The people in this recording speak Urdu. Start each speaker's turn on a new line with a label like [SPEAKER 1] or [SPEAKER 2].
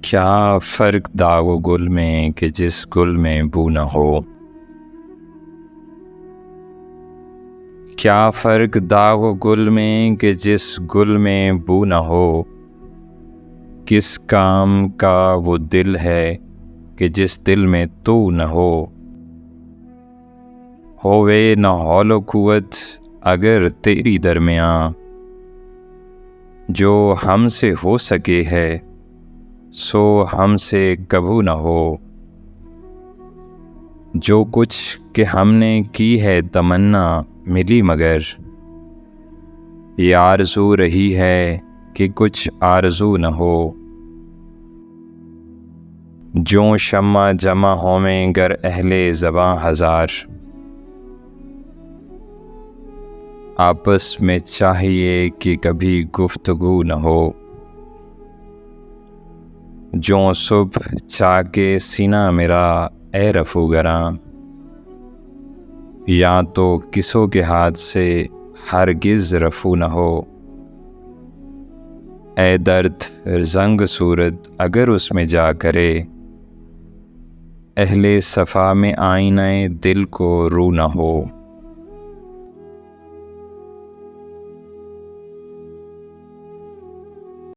[SPEAKER 1] کیا فرق داغ و گل میں کہ جس گل میں بو نہ ہو؟ کیا فرق داغ و گل میں کہ جس گل میں بو نہ ہو؟ کس کام کا وہ دل ہے کہ جس دل میں تو نہ ہووے نہ حول و قوت اگر تیری درمیاں، جو ہم سے ہو سکے ہے سو ہم سے کبھو نہ ہو۔ جو کچھ کہ ہم نے کی ہے تمنا ملی مگر، یہ آرزو رہی ہے کہ کچھ آرزو نہ ہو۔ جوں شمع جمع ہوویں گر اہل زباں ہزار، آپس میں چاہیے کہ کبھی گفتگو نہ ہو۔ جوں صبح چاکے سینہ میرا اے رفو گراں، یا تو کسوں کے ہاتھ سے ہرگز رفو نہ ہو۔ اے درد زنگ صورت اگر اس میں جا کرے، اہل صفا میں آئینہ دل کو رو نہ ہو۔